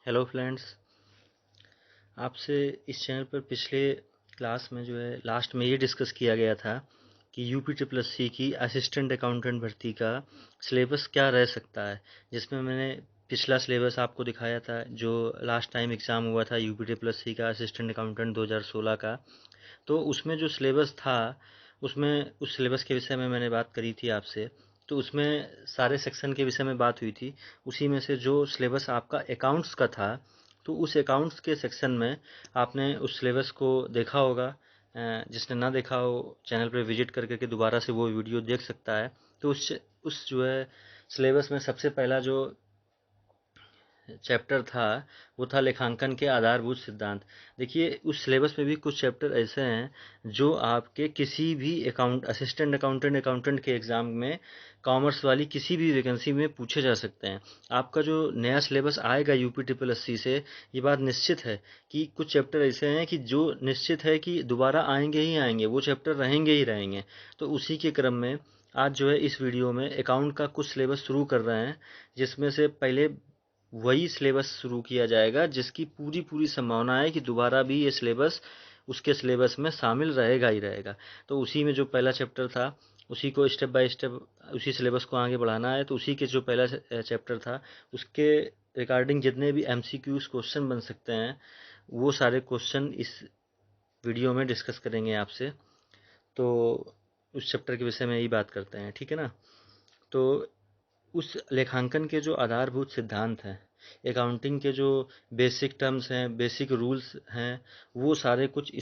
Hello friends. आपसे इस channel पर पिछले क्लास में जो है लास्ट में ये डिस्कस किया गया था कि यूपी की असिस्टेंट अकाउंटेंट भर्ती का सिलेबस क्या रह सकता है, जिसमें मैंने पिछला सिलेबस आपको दिखाया था जो लास्ट टाइम एग्ज़ाम हुआ था यूपी का असिस्टेंट अकाउंटेंट 2016 का। तो उसमें जो सिलेबस था उसमें उस सिलेबस के विषय में मैंने बात करी थी आपसे। तो उसमें सारे सेक्शन के विषय में बात हुई थी। उसी में से जो सिलेबस आपका अकाउंट्स का था, तो उस अकाउंट्स के सेक्शन में आपने उस सिलेबस को देखा होगा। जिसने ना देखा हो चैनल पर विजिट कर करके दोबारा से वो वीडियो देख सकता है। तो उस जो है सिलेबस में सबसे पहला जो चैप्टर था वो था लेखांकन के आधारभूत सिद्धांत। देखिए उस सिलेबस में भी कुछ चैप्टर ऐसे हैं जो आपके किसी भी असिस्टेंट अकाउंटेंट अकाउंटेंट के एग्ज़ाम में कॉमर्स वाली किसी भी वैकेंसी में पूछे जा सकते हैं। आपका जो नया सिलेबस आएगा यूपी से, ये बात निश्चित है कि कुछ चैप्टर ऐसे हैं कि जो निश्चित है कि दोबारा आएंगे ही आएंगे, वो चैप्टर रहेंगे ही रहेंगे। तो उसी के क्रम में आज जो है इस वीडियो में अकाउंट का कुछ सिलेबस शुरू कर रहे हैं, जिसमें से पहले वही सिलेबस शुरू किया जाएगा जिसकी पूरी पूरी संभावना है कि दोबारा भी ये सिलेबस उसके सिलेबस में शामिल रहेगा ही रहेगा। तो उसी में जो पहला चैप्टर था उसी को स्टेप बाय स्टेप उसी सिलेबस को आगे बढ़ाना है। तो उसी के जो पहला चैप्टर था उसके रिगार्डिंग जितने भी एमसीक्यूज क्वेश्चन बन सकते हैं वो सारे क्वेश्चन इस वीडियो में डिस्कस करेंगे आपसे। तो उस चैप्टर के विषय में ही बात करते हैं, ठीक है ना। तो उस लेखांकन के जो आधारभूत सिद्धांत हैं, अकाउंटिंग के जो बेसिक टर्म्स हैं, बेसिक रूल्स हैं, वो सारे कुछ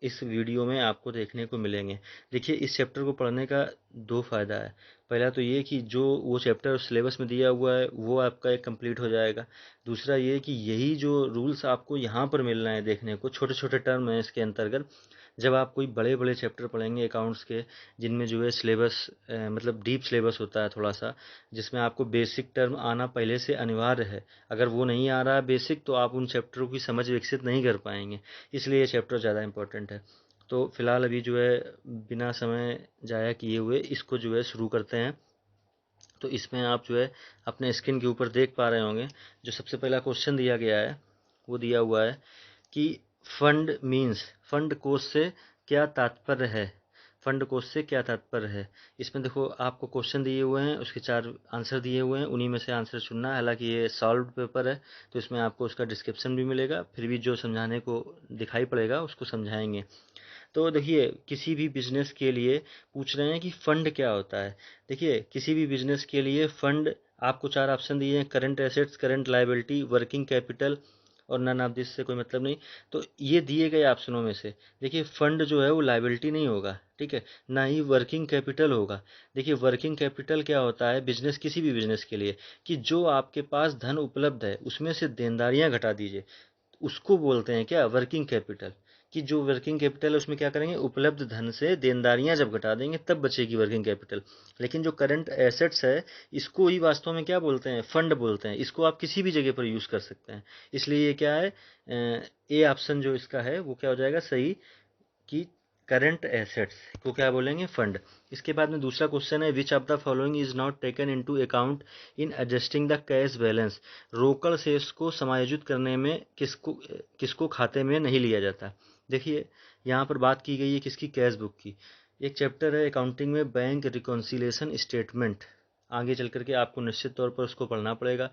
इस वीडियो में आपको देखने को मिलेंगे। देखिए इस चैप्टर को पढ़ने का दो फ़ायदा है। पहला तो ये कि जो वो चैप्टर सिलेबस में दिया हुआ है वो आपका एक कंप्लीट हो जाएगा। दूसरा ये कि यही जो रूल्स आपको यहाँ पर मिल रहे हैं देखने को, छोटे छोटे टर्म हैं इसके अंतर्गत। जब आप कोई बड़े बड़े चैप्टर पढ़ेंगे अकाउंट्स के, जिनमें जो है सिलेबस मतलब डीप सिलेबस होता है थोड़ा सा, जिसमें आपको बेसिक टर्म आना पहले से अनिवार्य है। अगर वो नहीं आ रहा है बेसिक, तो आप उन चैप्टरों की समझ विकसित नहीं कर पाएंगे। इसलिए ये चैप्टर ज़्यादा इंपॉर्टेंट है। तो फिलहाल अभी जो है बिना समय जाया किए हुए इसको जो है शुरू करते हैं। तो इसमें आप जो है अपने स्क्रीन के ऊपर देख पा रहे होंगे जो सबसे पहला क्वेश्चन दिया गया है वो दिया हुआ है कि फंड मीन्स, फंड कोष से क्या तात्पर्य है। फंड कोष से क्या तात्पर्य है। इसमें देखो आपको क्वेश्चन दिए हुए हैं, उसके 4 आंसर दिए हुए हैं, उन्हीं में से आंसर चुनना है। हालांकि ये सॉल्व पेपर है तो इसमें आपको उसका डिस्क्रिप्शन भी मिलेगा, फिर भी जो समझाने को दिखाई पड़ेगा उसको समझाएंगे। तो देखिए किसी भी बिजनेस के लिए पूछ रहे हैं कि फंड क्या होता है। देखिए किसी भी बिजनेस के लिए फंड, आपको 4 ऑप्शन दिए हैं: current assets, current liability, working capital और नन ऑफ दिस से कोई मतलब नहीं। तो ये दिए गए ऑप्शनों में से देखिए फंड जो है वो लायबिलिटी नहीं होगा, ठीक है, ना ही वर्किंग कैपिटल होगा। देखिए वर्किंग कैपिटल क्या होता है बिजनेस, किसी भी बिजनेस के लिए, कि जो आपके पास धन उपलब्ध है उसमें से देनदारियां घटा दीजिए, उसको बोलते हैं क्या, वर्किंग कैपिटल। कि जो वर्किंग कैपिटल है उसमें क्या करेंगे, उपलब्ध धन से देनदारियां जब घटा देंगे तब बचेगी वर्किंग कैपिटल। लेकिन जो करंट एसेट्स है इसको ही वास्तव में क्या बोलते हैं, फंड बोलते हैं। इसको आप किसी भी जगह पर यूज़ कर सकते हैं। इसलिए ये क्या है, ए ऑप्शन जो इसका है वो क्या हो जाएगा सही, कि करंट एसेट्स को क्या बोलेंगे, फंड। इसके बाद में दूसरा क्वेश्चन है which of the following is not taken into account in adjusting the cash balance. रोकड़ शेष को समायोजित करने में किसको किसको खाते में नहीं लिया जाता। देखिए यहाँ पर बात की गई है किसकी, कैश बुक की। एक चैप्टर है अकाउंटिंग में बैंक रिकॉन्सिलेशन स्टेटमेंट, आगे चल करके आपको निश्चित तौर पर उसको पढ़ना पड़ेगा।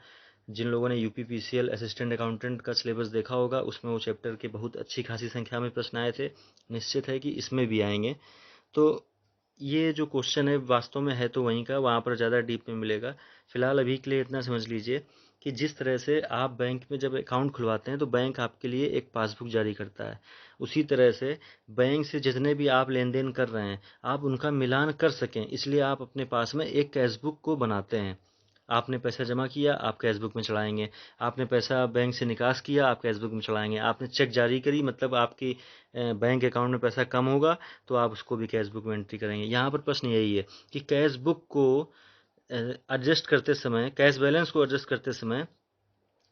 जिन लोगों ने यूपीपीसीएल असिस्टेंट अकाउंटेंट का सिलेबस देखा होगा उसमें वो चैप्टर के बहुत अच्छी खासी संख्या में प्रश्न आए थे। निश्चित है कि इसमें भी आएंगे। तो ये जो क्वेश्चन है वास्तव में है तो वहीं का, वहाँ पर ज़्यादा डीप में मिलेगा। फिलहाल अभी के लिए इतना समझ लीजिए कि जिस तरह से आप बैंक में जब अकाउंट खुलवाते हैं तो बैंक आपके लिए एक पासबुक जारी करता है, उसी तरह से बैंक से जितने भी आप लेन देन कर रहे हैं आप उनका मिलान कर सकें, इसलिए आप अपने पास में एक कैशबुक को बनाते हैं। आपने पैसा जमा किया आप कैशबुक में चढ़ाएंगे, आपने पैसा बैंक से निकास किया आप कैशबुक में चढ़ाएंगे, आपने चेक जारी करी मतलब आपकी बैंक अकाउंट में पैसा कम होगा तो आप उसको भी कैशबुक में एंट्री करेंगे। यहाँ पर प्रश्न यही है कि कैशबुक को एडजस्ट करते समय, कैश बैलेंस को एडजस्ट करते समय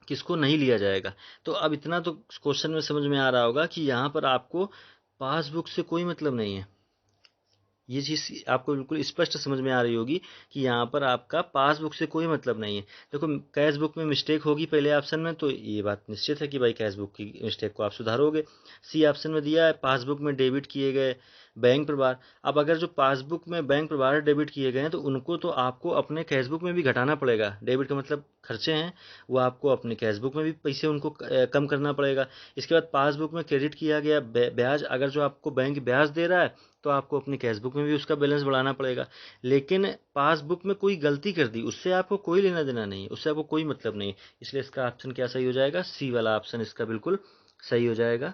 किसको नहीं लिया जाएगा। तो अब इतना तो क्वेश्चन में समझ में आ रहा होगा कि यहाँ पर आपको पासबुक से कोई मतलब नहीं है। ये चीज़ आपको बिल्कुल स्पष्ट समझ में आ रही होगी कि यहाँ पर आपका पासबुक से कोई मतलब नहीं है। देखो कैश बुक में मिस्टेक होगी पहले ऑप्शन में, तो ये बात निश्चित है कि भाई कैश बुक की मिस्टेक को आप सुधारोगे। सी ऑप्शन में दिया है पासबुक में डेबिट किए गए बैंक प्रवाह। अब अगर जो पासबुक में बैंक प्रवाह डेबिट किए गए हैं तो उनको तो आपको अपने कैश बुक में भी घटाना पड़ेगा। डेबिट का मतलब खर्चे हैं, वो आपको अपने कैश बुक में भी पैसे उनको कम करना पड़ेगा। इसके बाद पासबुक में क्रेडिट किया गया ब्याज, अगर जो आपको बैंक ब्याज दे रहा है तो आपको अपनी कैश बुक में भी उसका बैलेंस बढ़ाना पड़ेगा। लेकिन पासबुक में कोई गलती कर दी, उससे आपको कोई लेना देना नहीं है, उससे आपको कोई मतलब नहीं है। इसलिए इसका ऑप्शन क्या सही हो जाएगा? सी वाला ऑप्शन इसका बिल्कुल सही हो जाएगा।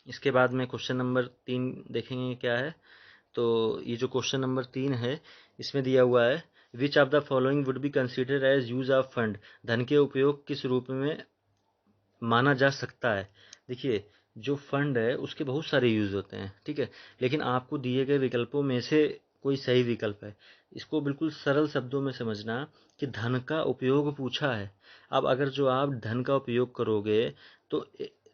इसके बाद में क्वेश्चन नंबर 3 देखेंगे क्या है। तो ये जो क्वेश्चन नंबर 3 है इसमें दिया हुआ है which of the following would be consider as use of fund. धन के उपयोग किस रूप में माना जा सकता है? देखिए जो फंड है उसके बहुत सारे यूज होते हैं, ठीक है, लेकिन आपको दिए गए विकल्पों में से कोई सही विकल्प है। इसको बिल्कुल सरल शब्दों में समझना कि धन का उपयोग पूछा है। अब अगर जो आप धन का उपयोग करोगे तो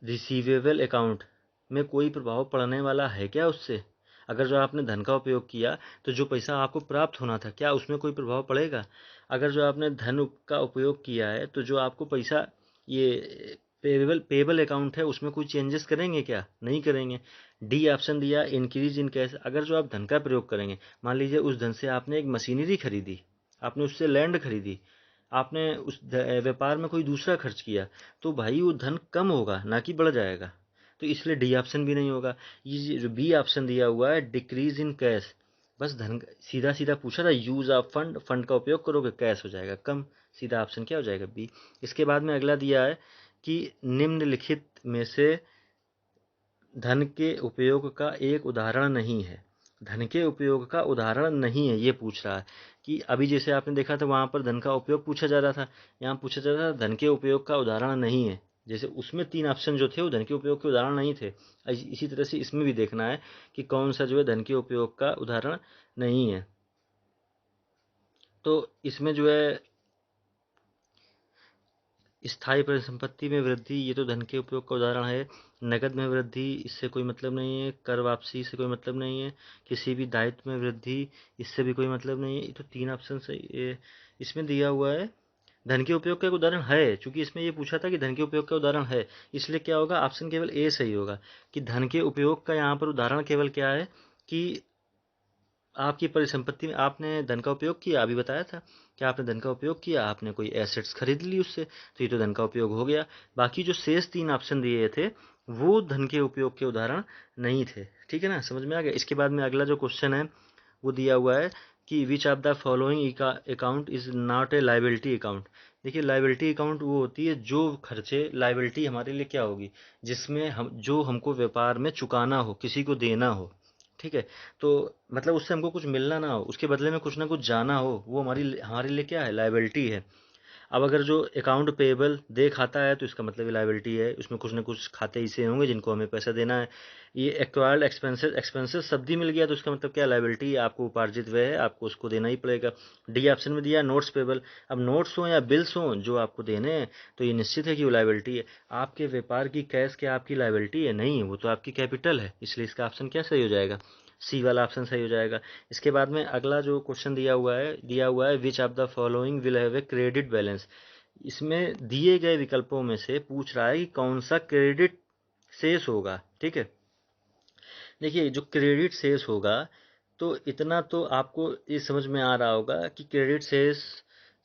रिसीवेबल अकाउंट में कोई प्रभाव पड़ने वाला है क्या उससे? अगर जो आपने धन का उपयोग किया तो जो पैसा आपको प्राप्त होना था क्या उसमें कोई प्रभाव पड़ेगा? अगर जो आपने धन का उपयोग किया है तो जो आपको पैसा ये पेबल अकाउंट है उसमें कोई चेंजेस करेंगे क्या? नहीं करेंगे। डी ऑप्शन दिया इंक्रीज इन कैश। अगर जो आप धन का प्रयोग करेंगे, मान लीजिए उस धन से आपने एक मशीनरी खरीदी, आपने उससे लैंड खरीदी, आपने उस व्यापार में कोई दूसरा खर्च किया, तो भाई वो धन कम होगा ना कि बढ़ जाएगा। तो इसलिए डी ऑप्शन भी नहीं होगा। ये जो बी ऑप्शन दिया हुआ है डिक्रीज इन कैश, बस धन सीधा सीधा पूछा था यूज ऑफ फंड, फंड का उपयोग करोगे कैश हो जाएगा कम। सीधा ऑप्शन क्या हो जाएगा? बी। इसके बाद में अगला दिया है कि निम्नलिखित में से धन के उपयोग का एक उदाहरण नहीं है। धन के उपयोग का उदाहरण नहीं है ये पूछ रहा है कि अभी जैसे आपने देखा था वहां पर धन का उपयोग पूछा जा रहा था, यहाँ पूछा जा रहा था धन के उपयोग का उदाहरण नहीं है। जैसे उसमें 3 ऑप्शन जो थे वो धन के उपयोग के उदाहरण नहीं थे, इसी तरह से इसमें भी देखना है कि कौन सा जो है धन के उपयोग का उदाहरण नहीं है। तो इसमें जो है स्थायी परिसंपत्ति में वृद्धि, ये तो धन के उपयोग का उदाहरण है। नकद में वृद्धि, इससे कोई मतलब नहीं है। कर वापसी से कोई मतलब नहीं है। किसी भी दायित्व में वृद्धि, इससे भी कोई मतलब नहीं है। ये तो 3 ऑप्शन से इसमें दिया हुआ है धन के उपयोग का एक उदाहरण है। चूंकि इसमें ये पूछा था कि धन के उपयोग का उदाहरण है, इसलिए क्या होगा? ऑप्शन केवल ए सही होगा कि धन के उपयोग का यहाँ पर उदाहरण केवल क्या है कि आपकी परिसंपत्ति में आपने धन का उपयोग किया, अभी बताया था कि आपने धन का उपयोग किया, आपने कोई एसेट्स खरीद ली उससे, तो ये तो धन का उपयोग हो गया। बाकी जो शेष 3 ऑप्शन दिए थे वो धन के उपयोग के उदाहरण नहीं थे। ठीक है ना, समझ में आ गया। इसके बाद में अगला जो क्वेश्चन है वो दिया हुआ है कि विच of the following account is not a liability account. देखिए लाइबिलिटी अकाउंट वो होती है जो खर्चे, लाइबिलिटी हमारे लिए क्या होगी? जिसमें हम जो हमको व्यापार में चुकाना हो, किसी को देना हो, ठीक है, तो मतलब उससे हमको कुछ मिलना ना हो, उसके बदले में कुछ ना कुछ जाना हो, वो हमारे लिए क्या है? लायबिलिटी है। अब अगर जो अकाउंट पेएबल दे खाता है तो इसका मतलब लायबिलिटी है, उसमें कुछ ना कुछ खाते ऐसे होंगे जिनको हमें पैसा देना है। ये एक्वायर्ड एक्सपेंसेस, एक्सपेंसेस शब्द ही मिल गया तो इसका मतलब क्या? लायबिलिटी है, आपको उपार्जित व्यय है, आपको उसको देना ही पड़ेगा। डी ऑप्शन में दिया नोट्स पेबल। अब नोट्स हो या बिल्स हो जो आपको देने हैं तो ये निश्चित है कि वो लायबिलिटी है। आपके व्यापार की कैश क्या आपकी लायबिलिटी है? नहीं, वो तो आपकी कैपिटल है। इसलिए इसका ऑप्शन क्या सही हो जाएगा? सी वाला ऑप्शन सही हो जाएगा। इसके बाद में अगला जो क्वेश्चन दिया हुआ है which of the following will have a credit balance. इसमें दिए गए विकल्पों में से पूछ रहा है कि कौन सा क्रेडिट शेष होगा। ठीक है, देखिए जो क्रेडिट शेष होगा तो इतना तो आपको ये समझ में आ रहा होगा कि क्रेडिट शेष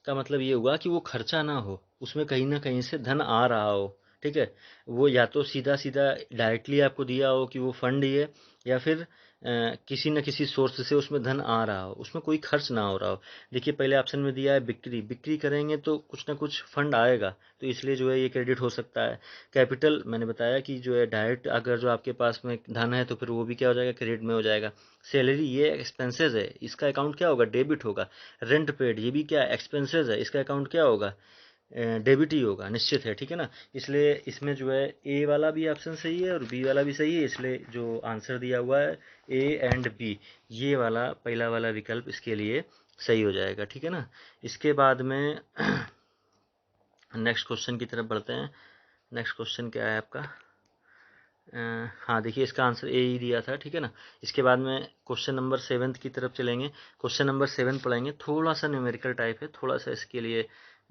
का मतलब ये हुआ कि वो खर्चा ना हो, उसमें कहीं ना कहीं से धन आ रहा हो। ठीक है, वो या तो सीधा सीधा डायरेक्टली आपको दिया हो कि वो फंड ही है, या फिर किसी न किसी सोर्स से उसमें धन आ रहा हो, उसमें कोई खर्च ना हो रहा हो। देखिए पहले ऑप्शन में दिया है बिक्री, बिक्री करेंगे तो कुछ ना कुछ फंड आएगा, तो इसलिए जो है ये क्रेडिट हो सकता है। कैपिटल मैंने बताया कि जो है डायरेक्ट अगर जो आपके पास में धन है तो फिर वो भी क्या हो जाएगा? क्रेडिट में हो जाएगा। सैलरी ये एक्सपेंसेस है, इसका अकाउंट क्या होगा? डेबिट होगा। रेंट पेड ये भी क्या एक्सपेंसेस है, इसका अकाउंट क्या होगा? डेबिट ही होगा, निश्चित है। ठीक है ना, इसलिए इसमें जो है ए वाला भी ऑप्शन सही है और बी वाला भी सही है, इसलिए जो आंसर दिया हुआ है ए एंड बी, ये वाला पहला वाला विकल्प इसके लिए सही हो जाएगा। ठीक है ना, इसके बाद में नेक्स्ट क्वेश्चन की तरफ बढ़ते हैं। नेक्स्ट क्वेश्चन क्या है आपका? हाँ देखिए इसका आंसर ए ही दिया था, ठीक है ना। इसके बाद में क्वेश्चन नंबर 7 की तरफ चलेंगे। क्वेश्चन नंबर 7 पढ़ेंगे, थोड़ा सा न्यूमेरिकल टाइप है, थोड़ा सा इसके लिए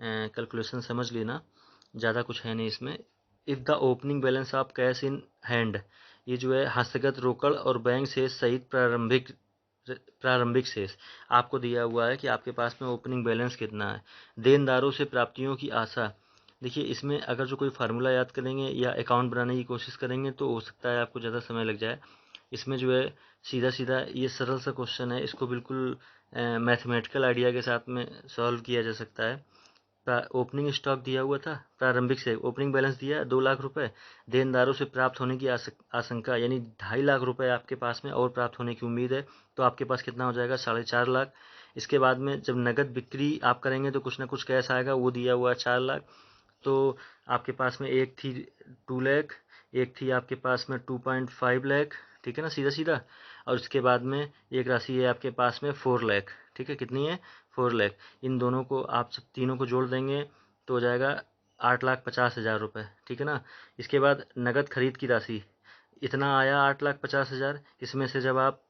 कैलकुलेशन समझ लेना, ज़्यादा कुछ है नहीं इसमें। If the opening balance of cash in hand, ये जो है हस्तगत रोकड़ और बैंक शेष सहित प्रारंभिक शेष आपको दिया हुआ है कि आपके पास में ओपनिंग बैलेंस कितना है। देनदारों से प्राप्तियों की आशा, देखिए इसमें अगर जो कोई फार्मूला याद करेंगे या अकाउंट बनाने की कोशिश करेंगे तो हो सकता है आपको ज़्यादा समय लग जाए। इसमें जो है सीधा सीधा ये सरल सा क्वेश्चन है, इसको बिल्कुल मैथमेटिकल आइडिया के साथ में सॉल्व किया जा सकता है। ओपनिंग स्टॉक दिया हुआ था, प्रारंभिक से ओपनिंग बैलेंस दिया 2 लाख रुपए, देनदारों से प्राप्त होने की आशंका यानी 2.5 लाख रुपए आपके पास में और प्राप्त होने की उम्मीद है, तो आपके पास कितना हो जाएगा 4.5 लाख। इसके बाद में जब नगद बिक्री आप करेंगे तो कुछ ना कुछ कैश आएगा, वो दिया हुआ है 4 लाख। तो आपके पास में एक थी 2 लाख, एक थी आपके पास में 2.5 लाख, ठीक है ना, सीधा सीधा। और उसके बाद में एक राशि है आपके पास में 4 लाख, ठीक है, कितनी है 4 लाख। इन दोनों को आप सब तीनों को जोड़ देंगे तो हो जाएगा 8,50,000 रुपये, ठीक है ना। इसके बाद नगद खरीद की राशि इतना आया 8,50,000, इसमें से जब आप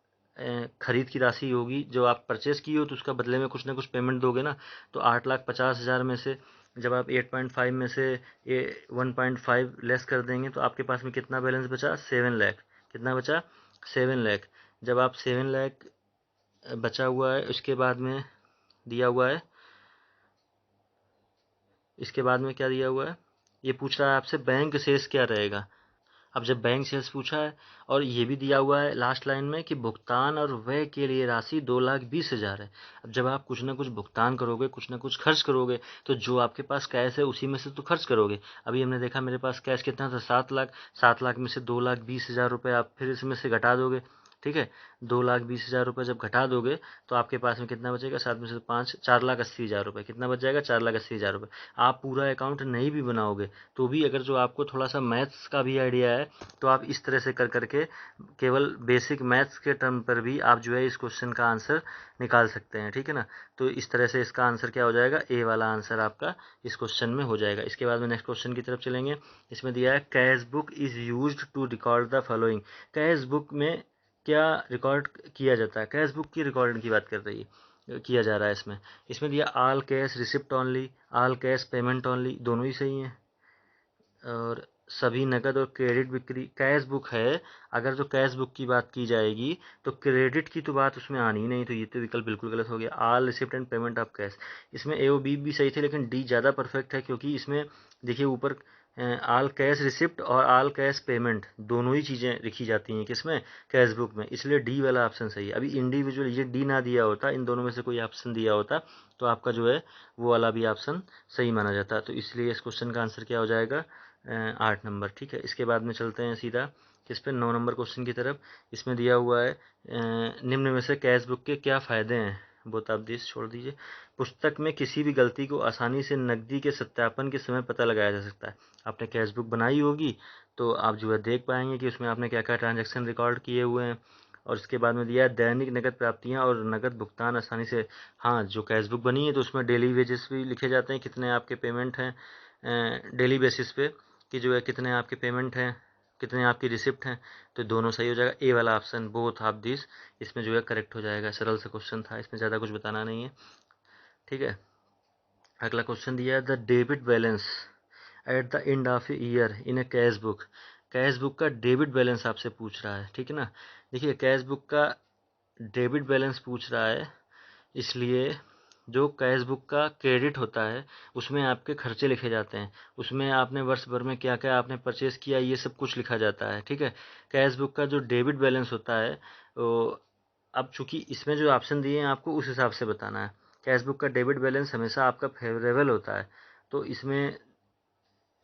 खरीद की राशि होगी जो आप परचेस की हो तो उसका बदले में कुछ ना कुछ पेमेंट दोगे ना, तो 8,50,000 में से जब आप 8.5 में से ये 1.5 लेस कर देंगे तो आपके पास में कितना बैलेंस बचा 7 लाख। कितना बचा 7 लाख। जब आप 7 लाख बचा हुआ है, उसके बाद में दिया हुआ है, इसके बाद में क्या दिया हुआ है, ये पूछ रहा है आपसे बैंक शेष क्या रहेगा। अब जब बैंक शेष पूछा है और ये भी दिया हुआ है लास्ट लाइन में कि भुगतान और व्यय के लिए राशि 2,20,000 है। अब जब आप कुछ ना कुछ भुगतान करोगे, कुछ ना कुछ खर्च करोगे, तो जो आपके पास कैश है उसी में से तो खर्च करोगे। अभी हमने देखा मेरे पास कैश कितना था 7 लाख, 7 लाख में से 2,20,000 रुपये आप फिर इसमें से घटा दोगे, ठीक है। 2,20,000 रुपये जब घटा दोगे तो आपके पास में कितना बचेगा, 7 में से 5, 4,80,000 रुपये। कितना बच जाएगा 4,80,000 रुपये। आप पूरा अकाउंट नहीं भी बनाओगे तो भी अगर जो आपको थोड़ा सा मैथ्स का भी आइडिया है तो आप इस तरह से कर करके केवल बेसिक मैथ्स के टर्म पर भी आप जो है इस क्वेश्चन का आंसर निकाल सकते हैं, ठीक है ना। तो इस तरह से इसका आंसर क्या हो जाएगा, ए वाला आंसर आपका इस क्वेश्चन में हो जाएगा। इसके बाद में नेक्स्ट क्वेश्चन की तरफ चलेंगे। इसमें दिया है cash book is used to record the following, cash book में क्या रिकॉर्ड किया जाता है, कैश बुक की रिकॉर्डिंग की बात कर रही है, किया जा रहा है इसमें। इसमें दिया all cash receipt only, all cash payment only, दोनों ही सही हैं। और सभी नकद और क्रेडिट बिक्री, कैश बुक है, अगर जो कैश बुक की बात की जाएगी तो क्रेडिट की तो बात उसमें आनी ही नहीं, तो ये तो विकल्प बिल्कुल गलत हो गया। All receipt and payment of cash, इसमें ए और बी भी सही थे लेकिन डी ज़्यादा परफेक्ट है, क्योंकि इसमें देखिए ऊपर ऑल कैश रिसिप्ट और ऑल कैश पेमेंट दोनों ही चीज़ें लिखी जाती हैं किसमें, कैश बुक में, इसलिए डी वाला ऑप्शन सही है। अभी इंडिविजुअल ये डी ना दिया होता, इन दोनों में से कोई ऑप्शन दिया होता तो आपका जो है वो वाला भी ऑप्शन सही माना जाता। तो इसलिए इस क्वेश्चन का आंसर क्या हो जाएगा, 8 नंबर, ठीक है। इसके बाद में चलते हैं सीधा किस पे, 9 नंबर क्वेश्चन की तरफ। इसमें दिया हुआ है निम्न में से कैश बुक के क्या फ़ायदे हैं, बहुत आप दिस छोड़ दीजिए। पुस्तक में किसी भी गलती को आसानी से नकदी के सत्यापन के समय पता लगाया जा सकता है। आपने कैश बुक बनाई होगी तो आप जो है देख पाएंगे कि उसमें आपने क्या क्या ट्रांजैक्शन रिकॉर्ड किए हुए हैं। और इसके बाद में दिया है दैनिक नकद प्राप्तियां और नकद भुगतान आसानी से, हाँ जो कैश बुक बनी है तो उसमें डेली वेजेस भी लिखे जाते हैं, कितने आपके पेमेंट हैं डेली बेसिस पे, कि जो है कितने आपके पेमेंट हैं, कितने आपकी रिसिप्ट हैं। तो दोनों सही हो जाएगा, ए वाला ऑप्शन बोथ ऑफ दिस इसमें जो है करेक्ट हो जाएगा। सरल सा क्वेश्चन था, इसमें ज़्यादा कुछ बताना नहीं है, ठीक है। अगला क्वेश्चन दिया है the debit balance at the end of year in A cash book, cash book का डेबिट बैलेंस आपसे पूछ रहा है, ठीक है ना। देखिए कैश बुक का डेबिट बैलेंस पूछ रहा है, इसलिए जो कैश बुक का क्रेडिट होता है उसमें आपके खर्चे लिखे जाते हैं, उसमें आपने वर्ष भर में क्या क्या आपने परचेस किया ये सब कुछ लिखा जाता है, ठीक है। कैश बुक का जो डेबिट बैलेंस होता है वो, अब चूंकि इसमें जो ऑप्शन दिए हैं आपको उस हिसाब से बताना है। कैश बुक का डेबिट बैलेंस हमेशा आपका फेवरेबल होता है, तो इसमें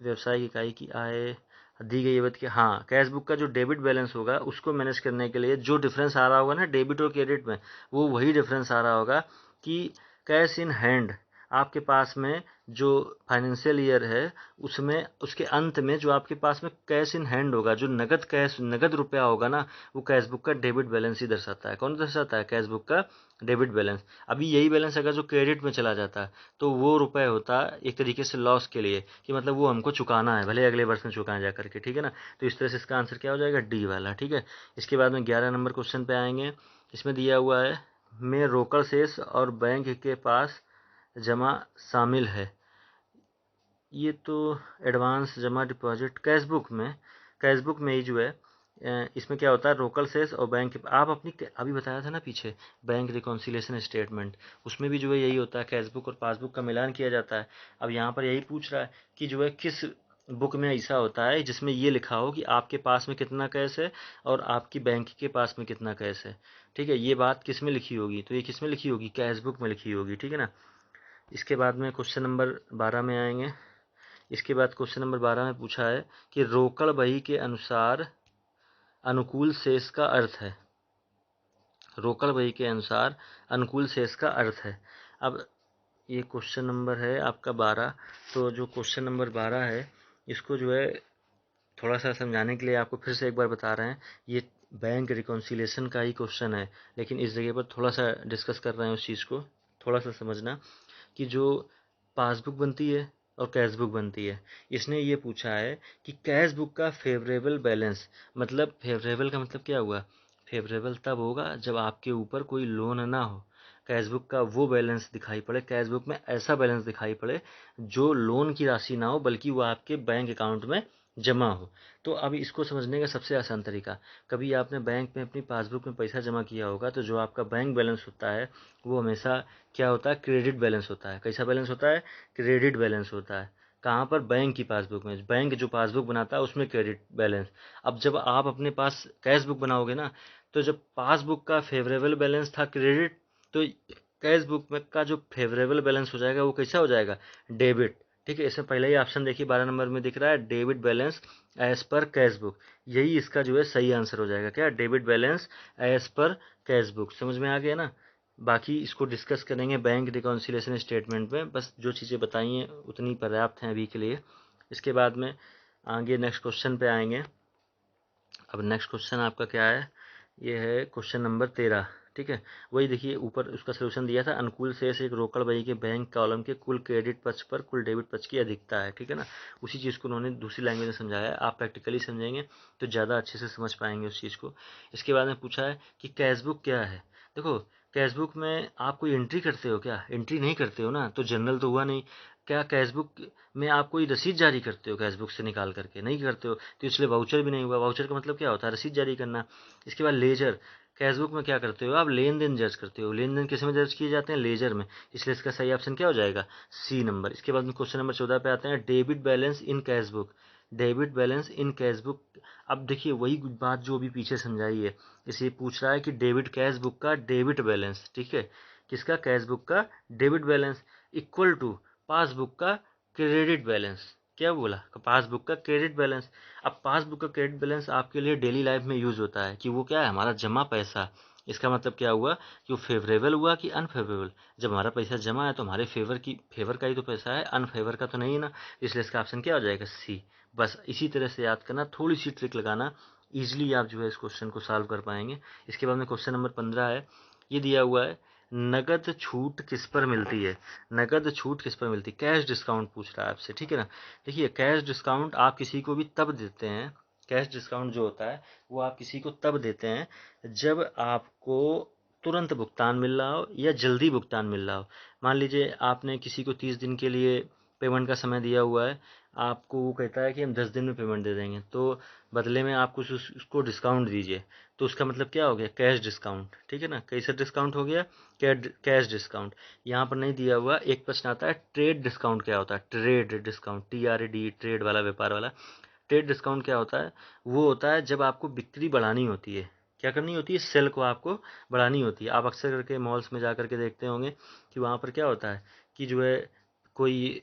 व्यवसायिक इकाई की आय दी गई है कि हाँ कैश बुक का जो डेबिट बैलेंस होगा उसको मैनेज करने के लिए जो डिफरेंस आ रहा होगा ना डेबिट और क्रेडिट में, वो वही डिफरेंस आ रहा होगा कि कैश इन हैंड आपके पास में जो फाइनेंशियल ईयर है उसमें उसके अंत में जो आपके पास में कैश इन हैंड होगा, जो नगद कैश नगद रुपया होगा ना, वो कैश बुक का डेबिट बैलेंस ही दर्शाता है। कौन दर्शाता है? कैश बुक का डेबिट बैलेंस। अभी यही बैलेंस अगर जो क्रेडिट में चला जाता तो वो रुपए होता एक तरीके से लॉस के लिए, कि मतलब वो हमको चुकाना है, भले अगले वर्ष में चुकाएं जा करके, ठीक है ना। तो इस तरह से इसका आंसर क्या हो जाएगा? डी वाला, ठीक है। इसके बाद में 11 नंबर क्वेश्चन पे आएंगे। इसमें दिया हुआ है में रोकड़ शेष और बैंक के पास जमा शामिल है। ये तो एडवांस जमा डिपॉजिट कैश बुक में ही जो है इसमें क्या होता है, रोकड़ शेष और बैंक आप अपनी अभी बताया था ना पीछे बैंक रिकॉन्सिलेशन स्टेटमेंट, उसमें भी जो है यही होता है, कैश बुक और पासबुक का मिलान किया जाता है। अब यहाँ पर यही पूछ रहा है कि जो है किस बुक में ऐसा होता है जिसमें ये लिखा हो कि आपके पास में कितना कैश है और आपकी बैंक के पास में कितना कैश है, ठीक है। ये बात किस में लिखी होगी? तो ये किस में लिखी होगी? कैश बुक में लिखी होगी, ठीक है ना। इसके बाद में क्वेश्चन नंबर 12 में आएंगे। इसके बाद क्वेश्चन नंबर 12 में पूछा है कि रोकड़ बही के अनुसार अनुकूल शेष का अर्थ है। रोकड़ बही के अनुसार अनुकूल शेष का अर्थ है। अब ये क्वेश्चन नंबर है आपका 12। तो जो क्वेश्चन नंबर 12 है इसको जो है थोड़ा सा समझाने के लिए आपको फिर से एक बार बता रहे हैं। ये बैंक रिकॉन्सिलेशन का ही क्वेश्चन है, लेकिन इस जगह पर थोड़ा सा डिस्कस कर रहे हैं उस चीज़ को, थोड़ा सा समझना कि जो पासबुक बनती है और कैश बुक बनती है, इसने ये पूछा है कि कैश बुक का फेवरेबल बैलेंस, मतलब फेवरेबल का मतलब क्या हुआ? फेवरेबल तब होगा जब आपके ऊपर कोई लोन ना हो। कैश बुक का वो बैलेंस दिखाई पड़े, कैश बुक में ऐसा बैलेंस दिखाई पड़े जो लोन की राशि ना हो बल्कि वो आपके बैंक अकाउंट में जमा हो। तो अब इसको समझने का सबसे आसान तरीका, कभी आपने बैंक में अपनी पासबुक में पैसा जमा किया होगा तो जो आपका बैंक बैलेंस होता है वो हमेशा क्या होता है? क्रेडिट बैलेंस होता है। कैसा बैलेंस होता है? क्रेडिट बैलेंस होता है। कहाँ पर? बैंक की पासबुक में। बैंक जो पासबुक बनाता है उसमें क्रेडिट बैलेंस। अब जब आप अपने पास कैश बुक बनाओगे ना, तो जब पासबुक का फेवरेबल बैलेंस था क्रेडिट, तो कैश बुक में का जो फेवरेबल बैलेंस हो जाएगा वो कैसा हो जाएगा? डेबिट, ठीक है। इसमें पहले ही ऑप्शन देखिए 12 नंबर में दिख रहा है debit balance as per cash book. यही इसका जो है सही आंसर हो जाएगा। क्या? Debit balance as per cash book. समझ में आ गया ना। बाकी इसको डिस्कस करेंगे बैंक रिकॉन्सिलेशन स्टेटमेंट में, बस जो चीज़ें बताई हैं उतनी पर्याप्त हैं अभी के लिए। इसके बाद में आगे नेक्स्ट क्वेश्चन पे आएंगे। अब नेक्स्ट क्वेश्चन आपका क्या है? ये है क्वेश्चन नंबर 13, ठीक है। वही देखिए ऊपर उसका सोल्यूशन दिया था, अनुकूल शेष एक रोकड़ बही के बैंक कॉलम के कुल क्रेडिट पक्ष पर कुल डेबिट पक्ष की अधिकता है, ठीक है ना। उसी चीज़ को उन्होंने दूसरी लैंग्वेज में समझाया है। आप प्रैक्टिकली समझेंगे तो ज़्यादा अच्छे से समझ पाएंगे उस चीज़ को। इसके बाद में पूछा है कि कैश बुक क्या है। देखो, कैश बुक में आप कोई एंट्री करते हो क्या? एंट्री नहीं करते हो ना, तो जनरल तो हुआ नहीं। क्या कैश बुक में आप कोई रसीद जारी करते हो? कैश बुक से निकाल करके नहीं करते हो, तो इसलिए वाउचर भी नहीं हुआ। वाउचर का मतलब क्या होता है? रसीद जारी करना। इसके बाद लेजर, कैश बुक में क्या करते हो? आप लेन देन दर्ज करते हो। लेन देन किस में दर्ज किए जाते हैं? लेजर में। इसलिए इसका सही ऑप्शन क्या हो जाएगा? C number. इसके बाद में क्वेश्चन नंबर 14 पे आते हैं, debit balance in cash book. Debit balance in cash book. अब देखिए वही बात जो अभी पीछे समझाई है, इसे पूछ रहा है कि डेबिट कैश बुक का डेबिट बैलेंस, ठीक है, किसका? कैश बुक का debit balance equal to passbook का क्रेडिट बैलेंस। क्या बोला? पासबुक का क्रेडिट बैलेंस। अब पासबुक का क्रेडिट बैलेंस आपके लिए डेली लाइफ में यूज होता है कि वो क्या है? हमारा जमा पैसा। इसका मतलब क्या हुआ कि वो फेवरेबल हुआ कि अनफेवरेबल? जब हमारा पैसा जमा है तो हमारे फेवर का ही तो पैसा है, अनफेवर का तो नहीं है ना। इसलिए इसका ऑप्शन क्या हो जाएगा? सी। बस इसी तरह से याद करना, थोड़ी सी ट्रिक लगाना, इजिली आप जो है इस क्वेश्चन को सॉल्व कर पाएंगे। इसके बाद में क्वेश्चन नंबर 15 है। ये दिया हुआ है, नगद छूट किस पर मिलती है? नगद छूट किस पर मिलती है? कैश डिस्काउंट पूछ रहा है आपसे, ठीक है ना। देखिए कैश डिस्काउंट आप किसी को भी तब देते हैं, कैश डिस्काउंट जो होता है वो आप किसी को तब देते हैं जब आपको तुरंत भुगतान मिल रहा हो या जल्दी भुगतान मिल रहा हो। मान लीजिए आपने किसी को 30 दिन के लिए पेमेंट का समय दिया हुआ है, आपको वो कहता है कि हम 10 दिन में पेमेंट दे देंगे, तो बदले में आप कुछ उसको डिस्काउंट दीजिए, तो उसका मतलब क्या हो गया? कैश डिस्काउंट, ठीक है ना। कैसा डिस्काउंट हो गया? Cash discount. यहाँ पर नहीं दिया हुआ। एक प्रश्न आता है ट्रेड डिस्काउंट क्या होता है? ट्रेड डिस्काउंट, TRAD, ट्रेड वाला, व्यापार वाला। ट्रेड डिस्काउंट क्या होता है? वो होता है जब आपको बिक्री बढ़ानी होती है। क्या करनी होती है? सेल को आपको बढ़ानी होती है। आप अक्सर करके मॉल्स में जा करके देखते होंगे कि वहाँ पर क्या होता है कि जो है कोई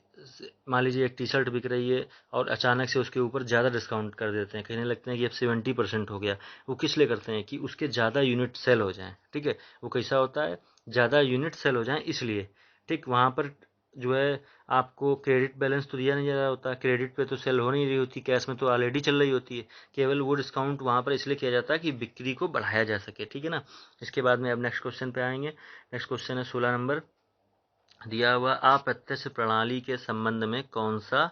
मान लीजिए एक टी-शर्ट बिक रही है और अचानक से उसके ऊपर ज़्यादा डिस्काउंट कर देते हैं, कहने लगते हैं कि अब 70% हो गया। वो किस लिए करते हैं? कि उसके ज़्यादा यूनिट सेल हो जाएं, ठीक है। वो कैसा होता है? ज़्यादा यूनिट सेल हो जाएं इसलिए, ठीक। वहाँ पर जो है आपको क्रेडिट बैलेंस तो दिया नहीं जा रहा होता, क्रेडिट पे तो सेल हो नहीं रही होती, कैश में तो ऑलरेडी चल रही होती है। केवल वो डिस्काउंट वहाँ पर इसलिए किया जाता है कि बिक्री को बढ़ाया जा सके, ठीक है ना। इसके बाद में अब नेक्स्ट क्वेश्चन पे आएंगे। नेक्स्ट क्वेश्चन है 16 नंबर, दिया हुआ अप्रत्यक्ष प्रणाली के संबंध में कौन सा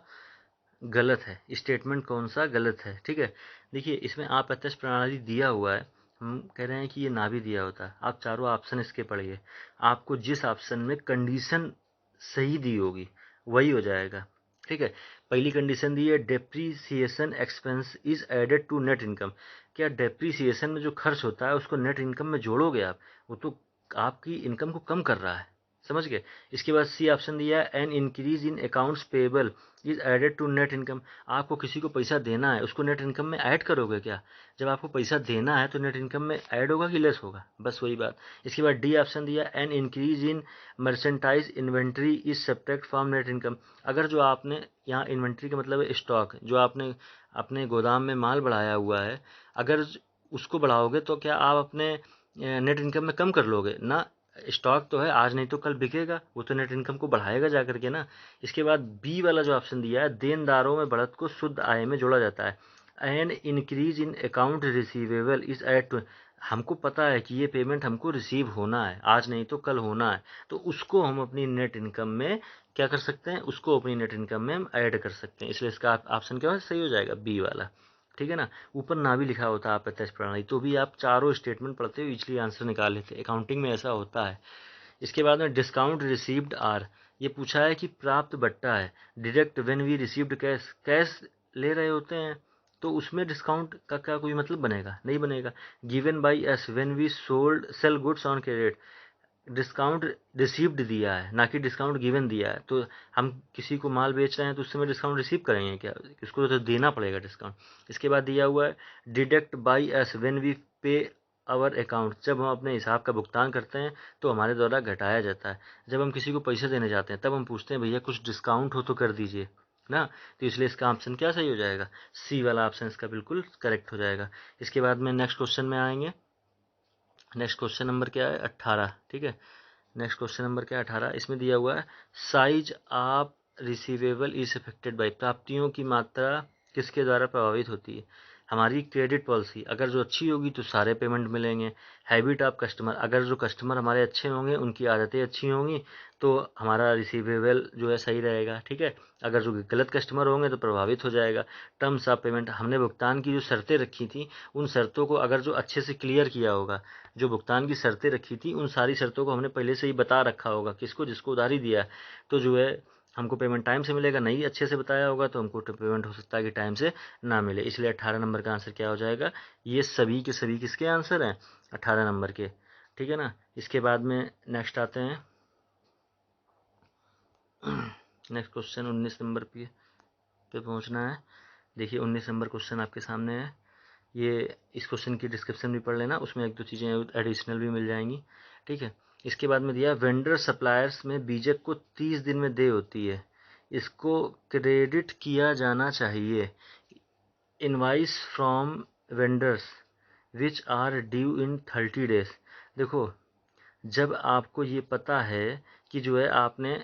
गलत है, स्टेटमेंट कौन सा गलत है, ठीक है। देखिए इसमें अप्रत्यक्ष प्रणाली दिया हुआ है, हम कह रहे हैं कि ये ना भी दिया होता, आप चारों ऑप्शन इसके पढ़िए, आपको जिस ऑप्शन में कंडीशन सही दी होगी वही हो जाएगा, ठीक है। पहली कंडीशन दी है depreciation expense is added to net income, क्या डेप्रीसिएशन में जो खर्च होता है उसको नेट इनकम में जोड़ोगे आप, वो तो आपकी इनकम को कम कर रहा है, समझ गए। इसके बाद सी ऑप्शन दिया है an increase in accounts payable is added to net income, आपको किसी को पैसा देना है उसको नेट इनकम में ऐड करोगे क्या, जब आपको पैसा देना है तो नेट इनकम में ऐड होगा कि लेस होगा, बस वही बात। इसके बाद डी ऑप्शन दिया N increase in merchandise inventory is subtract from net income, अगर जो आपने यहाँ इन्वेंट्री का मतलब है स्टॉक, जो आपने अपने गोदाम में माल बढ़ाया हुआ है, अगर उसको बढ़ाओगे तो क्या आप अपने नेट इनकम में कम कर लोगे ना, स्टॉक तो है आज नहीं तो कल बिकेगा, वो तो नेट इनकम को बढ़ाएगा जा करके ना। इसके बाद बी वाला जो ऑप्शन दिया है देनदारों में बढ़त को शुद्ध आय में जोड़ा जाता है and increase in account receivable is add to, हमको पता है कि ये पेमेंट हमको रिसीव होना है आज नहीं तो कल होना है, तो उसको हम अपनी नेट इनकम में क्या कर सकते हैं, उसको अपनी नेट इनकम में हम ऐड कर सकते हैं, इसलिए इसका ऑप्शन क्या सही हो जाएगा बी वाला, ठीक है ना। ऊपर ना भी लिखा होता है अप्रत्यक्ष प्रणाली तो भी आप चारों स्टेटमेंट पढ़ते हुए इजली आंसर निकाल लेते, अकाउंटिंग में ऐसा होता है। इसके बाद में डिस्काउंट रिसीव्ड आर, ये पूछा है कि प्राप्त बट्टा है, deduct when we received cash, cash ले रहे होते हैं तो उसमें डिस्काउंट का क्या कोई मतलब बनेगा, नहीं बनेगा। Given by as when we sold sale goods on credit, discount received दिया है ना कि डिस्काउंट गिवन दिया है, तो हम किसी को माल बेच रहे हैं तो उससे में डिस्काउंट रिसीव करेंगे क्या, इसको तो देना पड़ेगा डिस्काउंट। इसके बाद दिया हुआ है deduct by as when we pay our account, जब हम अपने हिसाब का भुगतान करते हैं तो हमारे द्वारा घटाया जाता है, जब हम किसी को पैसे देने जाते हैं तब हम पूछते हैं भैया कुछ डिस्काउंट हो तो कर दीजिए ना, तो इसलिए इसका ऑप्शन क्या सही हो जाएगा, सी वाला ऑप्शन इसका बिल्कुल करेक्ट हो जाएगा। इसके बाद में नेक्स्ट क्वेश्चन में आएंगे। नेक्स्ट क्वेश्चन नंबर क्या है 18, ठीक है। नेक्स्ट क्वेश्चन नंबर क्या है 18, इसमें दिया हुआ है size of receivable is affected by, प्राप्तियों की मात्रा किसके द्वारा प्रभावित होती है, हमारी क्रेडिट पॉलिसी अगर जो अच्छी होगी तो सारे पेमेंट मिलेंगे, हैबिट ऑफ कस्टमर अगर जो कस्टमर हमारे अच्छे होंगे उनकी आदतें अच्छी होंगी तो हमारा रिसीवेबल जो है सही रहेगा, ठीक है। अगर जो गलत कस्टमर होंगे तो प्रभावित हो जाएगा। टर्म्स ऑफ पेमेंट, हमने भुगतान की जो शर्तें रखी थी उन शर्तों को अगर जो अच्छे से क्लियर किया होगा, जो भुगतान की शर्तें रखी थी उन सारी शर्तों को हमने पहले से ही बता रखा होगा किसको, जिसको उधारी दिया तो जो है हमको पेमेंट टाइम से मिलेगा, नहीं अच्छे से बताया होगा तो हमको पेमेंट हो सकता है कि टाइम से ना मिले, इसलिए 18 नंबर का आंसर क्या हो जाएगा, ये सभी के सभी किसके आंसर हैं 18 नंबर के, ठीक है ना। इसके बाद में नेक्स्ट आते हैं नेक्स्ट क्वेश्चन 19 नंबर पे पहुंचना है। देखिए 19 नंबर क्वेश्चन आपके सामने है, ये इस क्वेश्चन की डिस्क्रिप्शन भी पढ़ लेना, उसमें एक दो चीज़ें एडिशनल भी मिल जाएंगी, ठीक है। इसके बाद में दिया वेंडर सप्लायर्स में बीजक को 30 दिन में दे होती है, इसको क्रेडिट किया जाना चाहिए, invoice from vendors which are due in 30 days, देखो जब आपको ये पता है कि जो है आपने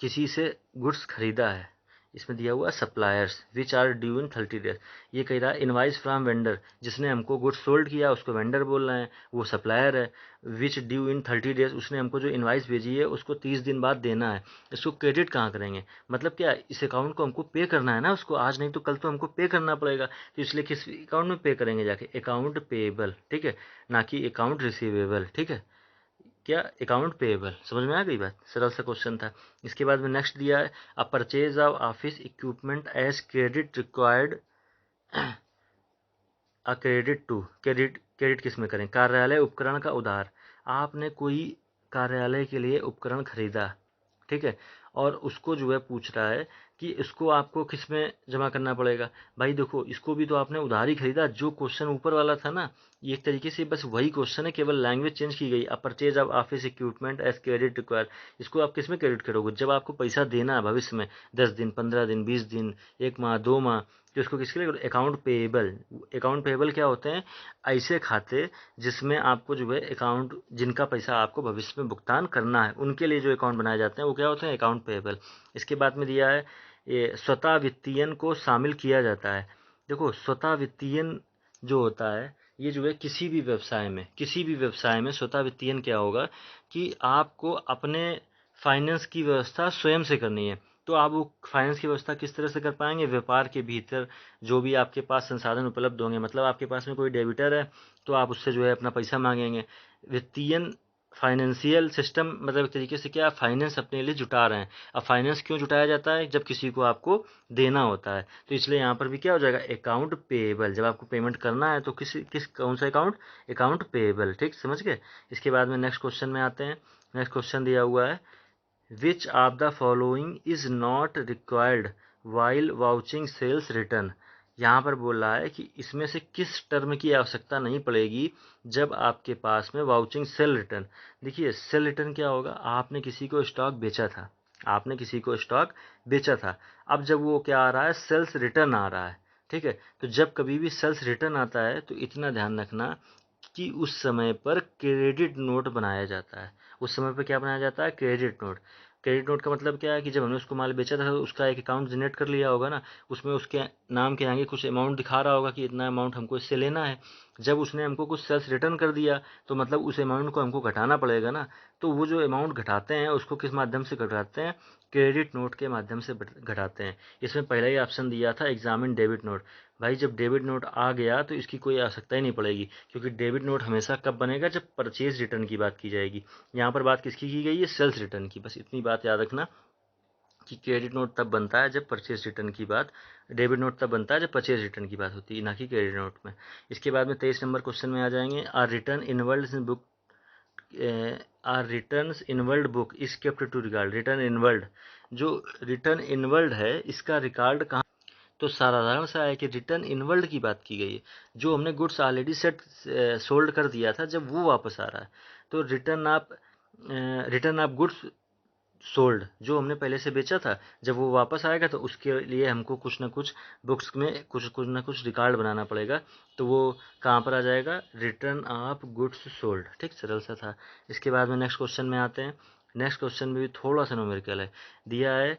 किसी से गुड्स खरीदा है, इसमें दिया हुआ suppliers which are due in 30 days, ये कह रहा है इनवाइस फ्रॉम वेंडर, जिसने हमको गुड्स सोल्ड किया उसको वेंडर बोल रहे हैं, वो सप्लायर है। विच ड्यू इन 30 डेज, उसने हमको जो इनवाइस भेजी है उसको 30 दिन बाद देना है, इसको क्रेडिट कहाँ करेंगे, मतलब क्या इस अकाउंट को हमको पे करना है ना उसको, आज नहीं तो कल तो हमको पे करना पड़ेगा, तो इसलिए किस अकाउंट में पे करेंगे जाके, अकाउंट पेएबल, ठीक है, ना कि अकाउंट रिसीवेबल, ठीक है, क्या अकाउंट पेएबल, समझ में आ गई बात, सरल सा क्वेश्चन था। इसके बाद में नेक्स्ट दिया है a purchase of office equipment as credit required a credit to, credit credit किस में करें, कार्यालय उपकरण का उधार, आपने कोई कार्यालय के लिए उपकरण खरीदा, ठीक है, और उसको जो है पूछ रहा है कि इसको आपको किस में जमा करना पड़ेगा। भाई देखो, इसको भी तो आपने उधार ही खरीदा, जो क्वेश्चन ऊपर वाला था ना, ये एक तरीके से बस वही क्वेश्चन है, केवल लैंग्वेज चेंज की गई। अब purchase of office equipment as credit require, इसको आप किस में क्रेडिट करोगे? जब आपको पैसा देना है भविष्य में, 10 दिन, 15 दिन, 20 दिन, 1 माह, 2 माह, तो इसको किसके लिए? Account payable. अकाउंट पेएबल क्या होते हैं? ऐसे खाते जिसमें आपको जो है अकाउंट, जिनका पैसा आपको भविष्य में भुगतान करना है, उनके लिए जो अकाउंट बनाए जाते हैं वो क्या होते हैं? Account payable. इसके बाद में दिया है ये स्वतः वित्तीयन को शामिल किया जाता है। देखो, स्वतः वित्तीयन जो होता है, ये जो है किसी भी व्यवसाय में स्वतः वित्तीयन क्या होगा कि आपको अपने फाइनेंस की व्यवस्था स्वयं से करनी है। तो आप वो फाइनेंस की व्यवस्था किस तरह से कर पाएंगे? व्यापार के भीतर जो भी आपके पास संसाधन उपलब्ध होंगे, मतलब आपके पास में कोई डेबिटर है तो आप उससे जो है अपना पैसा मांगेंगे। वित्तीयन फाइनेंशियल सिस्टम मतलब एक तरीके से क्या, फाइनेंस अपने लिए जुटा रहे हैं। अब फाइनेंस क्यों जुटाया जाता है? जब किसी को आपको देना होता है, तो इसलिए यहाँ पर भी क्या हो जाएगा? Account payable. जब आपको पेमेंट करना है तो कौन सा अकाउंट? Account payable. ठीक, समझ गए? इसके बाद में नेक्स्ट क्वेश्चन में आते हैं। नेक्स्ट क्वेश्चन दिया हुआ है, which of the following is not required while vouching sales return. यहाँ पर बोल रहा है कि इसमें से किस टर्म की आवश्यकता नहीं पड़ेगी जब आपके पास में वाउचिंग सेल रिटर्न। देखिए, सेल रिटर्न क्या होगा? आपने किसी को स्टॉक बेचा था, अब जब वो क्या आ रहा है? सेल्स रिटर्न आ रहा है। ठीक है, तो जब कभी भी सेल्स रिटर्न आता है तो इतना ध्यान रखना कि उस समय पर क्रेडिट नोट बनाया जाता है। उस समय पर क्या बनाया जाता है? Credit note. क्रेडिट नोट का मतलब क्या है कि जब हमने उसको माल बेचा था तो उसका एक अकाउंट जनरेट कर लिया होगा ना, उसमें उसके नाम के आगे कुछ अमाउंट दिखा रहा होगा कि इतना अमाउंट हमको इससे लेना है। जब उसने हमको कुछ सेल्स रिटर्न कर दिया तो मतलब उस अमाउंट को हमको घटाना पड़ेगा ना। तो वो जो अमाउंट घटाते हैं उसको किस माध्यम से घटाते हैं? क्रेडिट नोट के माध्यम से घटाते हैं। इसमें पहला ही ऑप्शन दिया था एग्जामिन डेबिट नोट। भाई जब डेबिट नोट आ गया तो इसकी कोई आवश्यकता ही नहीं पड़ेगी, क्योंकि डेबिट नोट हमेशा कब बनेगा? जब परचेज रिटर्न की बात की जाएगी। यहाँ पर बात किसकी की गई है? सेल्स रिटर्न की। बस इतनी बात याद रखना कि क्रेडिट नोट तब बनता है जब परचेज रिटर्न की बात, डेबिट नोट तब बनता है जब परचेज रिटर्न की बात होती है, ना कि क्रेडिट नोट में। इसके बाद में 23 नंबर क्वेश्चन में आ जाएंगे, R return inward book R returns inward book is kept to record. Return inward, जो रिटर्न इनवर्ल्ड है इसका रिकॉर्ड कहाँ? तो साधारण सा है कि रिटर्न इनवर्ल्ड की बात की गई है। जो हमने गुड्स ऑलरेडी सोल्ड कर दिया था, जब वो वापस आ रहा है तो रिटर्न ऑफ गुड्स सोल्ड, जो हमने पहले से बेचा था, जब वो वापस आएगा तो उसके लिए हमको कुछ ना कुछ बुक्स में कुछ ना कुछ रिकॉर्ड बनाना पड़ेगा। तो वो कहाँ पर आ जाएगा? Return of goods sold. ठीक, सरल सा था। इसके बाद में नेक्स्ट क्वेश्चन में आते हैं। नेक्स्ट क्वेश्चन में भी थोड़ा सा न्यूमेरिकल है। दिया है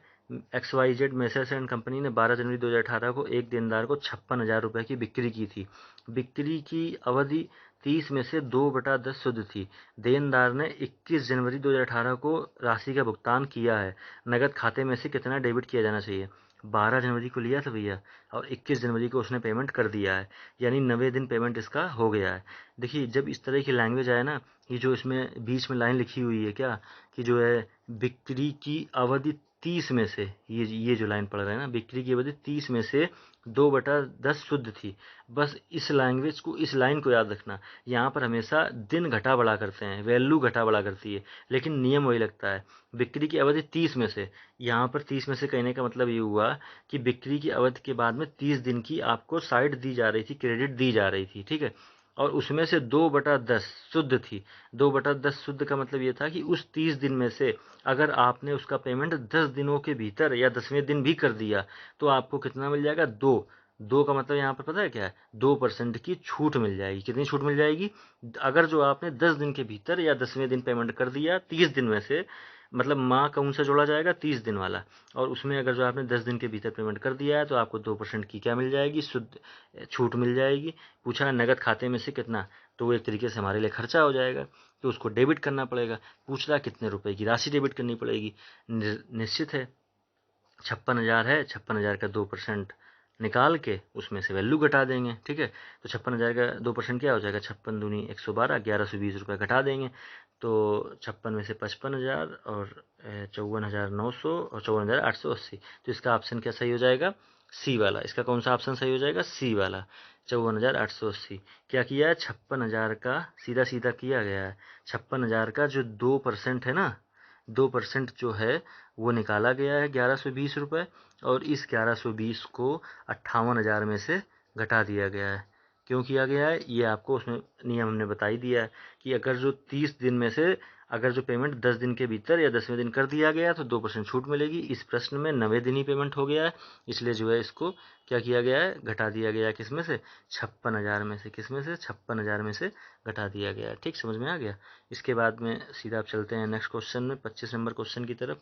XYZ मेसर्स एंड कंपनी ने 12 जनवरी 2018 को एक देनदार को 56,000 रुपये की बिक्री की थी। बिक्री की अवधि 30 में से 2/10 शुद्ध थी। देनदार ने 21 जनवरी 2018 को राशि का भुगतान किया है। नगद खाते में से कितना डेबिट किया जाना चाहिए? 12 जनवरी को लिया था भैया और 21 जनवरी को उसने पेमेंट कर दिया है, यानी 90 दिन पेमेंट इसका हो गया है। देखिए, जब इस तरह की लैंग्वेज आए ना, ये जो इसमें बीच में लाइन लिखी हुई है क्या, कि जो है बिक्री की अवधि 30 में से, ये जो लाइन पढ़ रहे हैं ना, बिक्री की अवधि 30 में से 2/10 शुद्ध थी। बस इस लाइन को याद रखना। यहाँ पर हमेशा दिन घटा बढ़ा करते हैं, वैल्यू घटा बढ़ा करती है, लेकिन नियम वही लगता है। बिक्री की अवधि 30 में से, यहाँ पर 30 में से कहने का मतलब ये हुआ कि बिक्री की अवधि के बाद में 30 दिन की आपको साइड दी जा रही थी, क्रेडिट दी जा रही थी। ठीक है, और उसमें से 2/10 शुद्ध थी। 2/10 शुद्ध का मतलब ये था कि उस 30 दिन में से अगर आपने उसका पेमेंट 10 दिनों के भीतर या 10वें दिन भी कर दिया तो आपको कितना मिल जाएगा? 2। 2 का मतलब यहाँ पर पता है क्या है? 2% की छूट मिल जाएगी। कितनी छूट मिल जाएगी? अगर जो आपने 10 दिन के भीतर या 10वें दिन पेमेंट कर दिया 30 दिन में से, मतलब माह कौन सा जोड़ा जाएगा? 30 दिन वाला, और उसमें अगर जो आपने 10 दिन के भीतर पेमेंट कर दिया है तो आपको 2% की क्या मिल जाएगी? शुद्ध छूट मिल जाएगी। पूछा है नगद खाते में से कितना, तो वो एक तरीके से हमारे लिए खर्चा हो जाएगा, तो उसको डेबिट करना पड़ेगा। पूछ रहा है कितने रुपए की राशि डेबिट करनी पड़ेगी। निश्चित है 56,000 है, 56,000 का 2% निकाल के उसमें से वैल्यू घटा देंगे। ठीक है, तो 56,000 का 2% क्या हो जाएगा? 56 दूनी 112, 1120 रुपये घटा देंगे। तो 56 में से 55,000 और 54,900 और 54,880, तो इसका ऑप्शन क्या सही हो जाएगा? सी वाला। इसका कौन सा ऑप्शन सही हो जाएगा? सी वाला, 54,880। क्या किया है? 56,000 का सीधा सीधा किया गया है। 56,000 का जो 2% है ना, 2% जो है वो निकाला गया है 1120 रुपये, और इस 1120 को 58,000 में से घटा दिया गया है। क्यों किया गया है ये आपको उसमें नियम हमने बता ही दिया है कि अगर जो 30 दिन में से अगर जो पेमेंट 10 दिन के भीतर या 10वें दिन कर दिया गया तो 2% छूट मिलेगी। इस प्रश्न में 9वें दिन ही पेमेंट हो गया है, इसलिए जो है इसको क्या किया गया है, घटा दिया गया है। किस में से? 56,000 में से। किस में से? 56,000 में से घटा दिया गया है। ठीक, समझ में आ गया। इसके बाद में सीधा आप चलते हैं नेक्स्ट क्वेश्चन में, 25 नंबर क्वेश्चन की तरफ।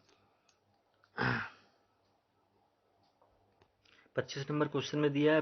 25 नंबर क्वेश्चन में दिया है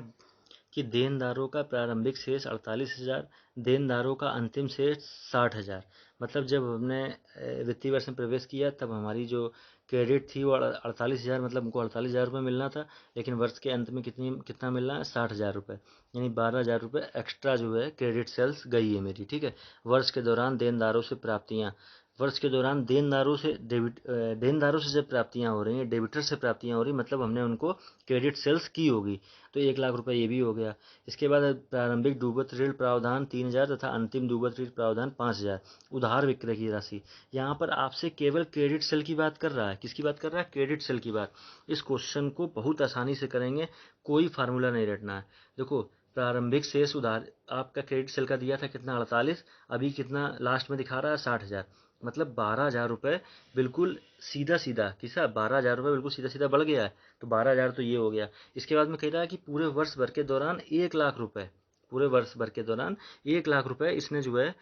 कि देनदारों का प्रारंभिक शेष 48,000, देनदारों का अंतिम शेष 60,000। मतलब जब हमने वित्तीय वर्ष में प्रवेश किया तब हमारी जो क्रेडिट थी वो 48,000, मतलब हमको 48,000 रुपये मिलना था, लेकिन वर्ष के अंत में कितना मिलना है? 60,000 रुपये, यानी 12,000 रुपये एक्स्ट्रा जो है क्रेडिट सेल्स गई है मेरी। ठीक है। वर्ष के दौरान देनदारों से प्राप्तियाँ, वर्ष के दौरान देनदारों से जब प्राप्तियाँ हो रही हैं, डेबिटर से प्राप्तियाँ हो रही, मतलब हमने उनको क्रेडिट सेल्स की होगी, तो 1,00,000 रुपये ये भी हो गया। इसके बाद प्रारंभिक डूबत ऋण प्रावधान 3,000 तथा अंतिम डूबत ऋण प्रावधान 5,000। उधार विक्रय की राशि, यहाँ पर आपसे केवल क्रेडिट सेल की बात कर रहा है। किसकी बात कर रहा है? क्रेडिट सेल की बात। इस क्वेश्चन को बहुत आसानी से करेंगे, कोई फार्मूला नहीं रटना है। देखो, प्रारंभिक शेष उधार आपका क्रेडिट सेल का दिया था कितना? 48, अभी कितना लास्ट में दिखा रहा है? 60,000, मतलब 12,000 रुपये बिल्कुल सीधा सीधा, किसा 12,000 रुपये बिल्कुल सीधा सीधा बढ़ गया है, तो 12,000 तो ये हो गया। इसके बाद में कह रहा है कि पूरे वर्ष भर के दौरान 1,00,000 रुपये, पूरे वर्ष भर के दौरान 1,00,000 रुपये इसने जो है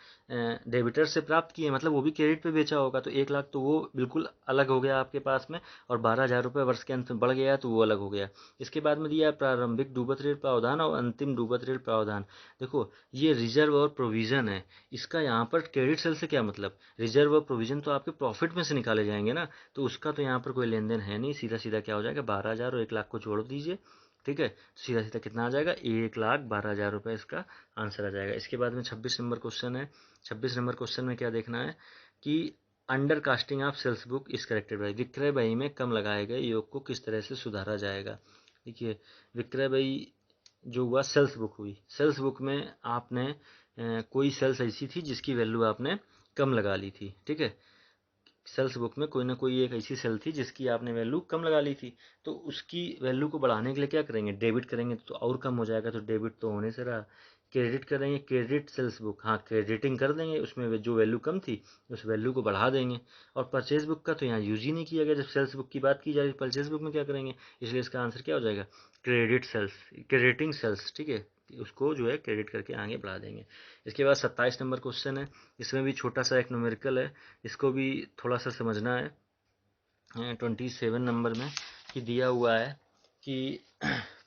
डेबिटर से प्राप्त किए, मतलब वो भी क्रेडिट पे बेचा होगा, तो 1,00,000 तो वो बिल्कुल अलग हो गया आपके पास में, और 12,000 रुपये वर्ष के अंत में बढ़ गया तो वो अलग हो गया। इसके बाद में दिया प्रारंभिक डूबत ऋण प्रावधान और अंतिम डूबत ऋण प्रावधान। देखो, ये रिजर्व और प्रोविजन है, इसका यहाँ पर क्रेडिट सेल से क्या मतलब? रिजर्व और प्रोविजन तो आपके प्रॉफिट में से निकाले जाएंगे ना, तो उसका तो यहाँ पर कोई लेन देन है नहीं। सीधा सीधा क्या हो जाएगा? 12,000 और 1,00,000 को जोड़ दीजिए। ठीक है, सीधा सीधा कितना आ जाएगा? 1,12,000 रुपये इसका आंसर आ जाएगा। इसके बाद में 26 नंबर क्वेश्चन है। 26 नंबर क्वेश्चन में क्या देखना है कि under casting of sales book is corrected by, विक्रय बही में कम लगाए गए योग को किस तरह से सुधारा जाएगा। देखिए, विक्रय बही जो हुआ, सेल्स बुक हुई, सेल्स बुक में आपने कोई सेल्स ऐसी थी जिसकी वैल्यू आपने कम लगा ली थी। ठीक है, सेल्स बुक में कोई ना कोई एक ऐसी सेल थी जिसकी आपने वैल्यू कम लगा ली थी, तो उसकी वैल्यू को बढ़ाने के लिए क्या करेंगे? डेबिट करेंगे तो और कम हो जाएगा, तो डेबिट तो होने से रहा। क्रेडिट करेंगे, क्रेडिट सेल्स बुक, हाँ क्रेडिटिंग कर देंगे, उसमें जो वैल्यू कम थी उस वैल्यू को बढ़ा देंगे। और परचेज बुक का तो यहाँ यूज ही नहीं किया गया, जब सेल्स बुक की बात की जा रही है, परचेज बुक में क्या करेंगे? इसलिए इसका आंसर क्या हो जाएगा? Credit sales, crediting sales. ठीक है, उसको जो है क्रेडिट करके आगे बढ़ा देंगे। इसके बाद 27 नंबर क्वेश्चन है, इसमें भी छोटा सा एक न्यूमेरिकल है, इसको भी थोड़ा सा समझना है। 27 नंबर में कि दिया हुआ है कि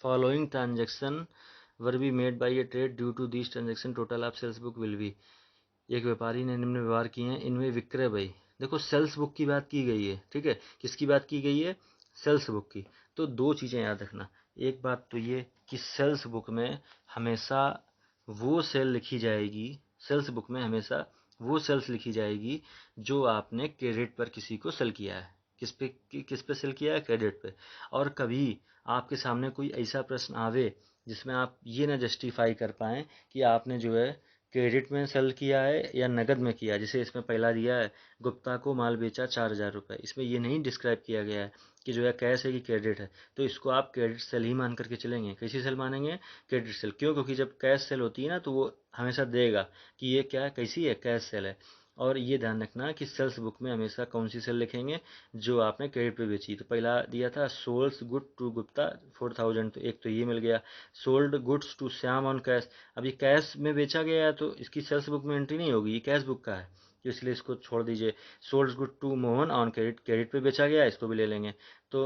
following transaction were be made by a trade due to this transaction total of sales book will be. एक व्यापारी ने निम्न व्यवहार किए हैं, इनमें विक्रय बही, देखो सेल्स बुक की बात की गई है। ठीक है, किसकी बात की गई है? सेल्स बुक की। तो दो चीज़ें याद रखना, एक बात तो ये कि सेल्स बुक में हमेशा वो सेल लिखी जाएगी, सेल्स बुक में हमेशा वो सेल्स लिखी जाएगी जो आपने क्रेडिट पर किसी को सेल किया है। किस पे सेल किया है? क्रेडिट पे। और कभी आपके सामने कोई ऐसा प्रश्न आवे जिसमें आप ये ना जस्टिफाई कर पाएँ कि आपने जो है क्रेडिट में सेल किया है या नकद में किया है। जैसे इसमें पहला दिया है, गुप्ता को माल बेचा 4,000 रुपये, इसमें ये नहीं डिस्क्राइब किया गया है कि जो है कैश है कि क्रेडिट है, तो इसको आप क्रेडिट सेल ही मान करके चलेंगे। कैसी सेल मानेंगे? Credit sale. क्यों? क्योंकि जब कैश सेल होती है ना तो वो हमेशा देगा कि ये क्या है, कैसी है, कैश सेल है। और ये ध्यान रखना कि सेल्स बुक में हमेशा कौन सी सेल लिखेंगे? जो आपने क्रेडिट पे बेची। तो पहला दिया था सोल्स गुड टू गुप्ता 4,000, तो एक तो ये मिल गया। Sold goods to Shyam on cash, अभी कैश में बेचा गया है तो इसकी सेल्स बुक में एंट्री नहीं होगी, ये कैश बुक का है, तो इसलिए इसको छोड़ दीजिए। Sold good to Mohan on credit, credit पे बेचा गया है, इसको भी ले लेंगे। तो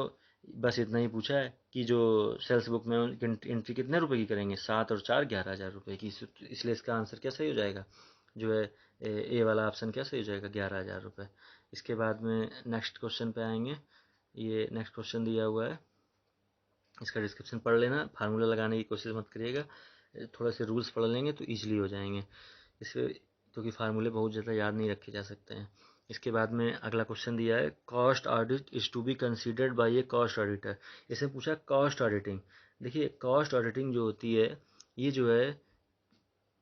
बस इतना ही पूछा है कि जो सेल्स बुक में एंट्री कितने रुपए की करेंगे? 7 और 4 11,000 रुपये की, इसलिए इसका आंसर क्या सही हो जाएगा? जो है ए वाला ऑप्शन क्या सही हो जाएगा? 11,000 रुपये। इसके बाद में नेक्स्ट क्वेश्चन पे आएंगे। ये नेक्स्ट क्वेश्चन दिया हुआ है, इसका डिस्क्रिप्शन पढ़ लेना, फार्मूला लगाने की कोशिश मत करिएगा, थोड़े से रूल्स पढ़ लेंगे तो ईजिली हो जाएंगे इससे, क्योंकि फार्मूले बहुत ज़्यादा याद नहीं रखे जा सकते हैं। इसके बाद में अगला क्वेश्चन दिया है, cost audit is to be considered by a cost auditor. इसमें पूछा कॉस्ट ऑडिटिंग। देखिए, कॉस्ट ऑडिटिंग जो होती है ये जो है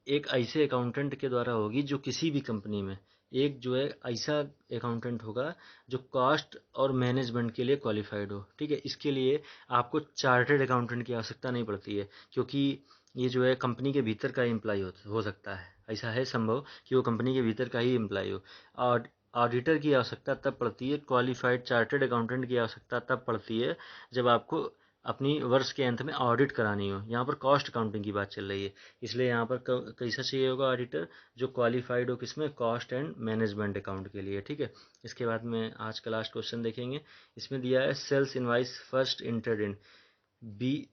एक ऐसे अकाउंटेंट के द्वारा होगी जो किसी भी कंपनी में एक जो है ऐसा अकाउंटेंट होगा जो कॉस्ट और मैनेजमेंट के लिए क्वालिफाइड हो। ठीक है, इसके लिए आपको चार्टर्ड अकाउंटेंट की आवश्यकता नहीं पड़ती है, क्योंकि ये जो है कंपनी के भीतर का ही एम्प्लॉय हो सकता है। ऐसा है संभव कि वो कंपनी के भीतर का ही एम्प्लॉय हो। और ऑडिटर की आवश्यकता तब पड़ती है, क्वालिफाइड चार्टर्ड अकाउंटेंट की आवश्यकता तब पड़ती है जब आपको अपनी वर्ष के अंत में ऑडिट करानी हो। यहाँ पर कॉस्ट अकाउंटिंग की बात चल रही है, इसलिए यहाँ पर कैसा चाहिए होगा ऑडिटर, जो क्वालिफाइड हो किसमें, कॉस्ट एंड मैनेजमेंट अकाउंट के लिए। ठीक है, इसके बाद में आज का लास्ट क्वेश्चन देखेंगे। इसमें दिया है sales invoice first entered in B,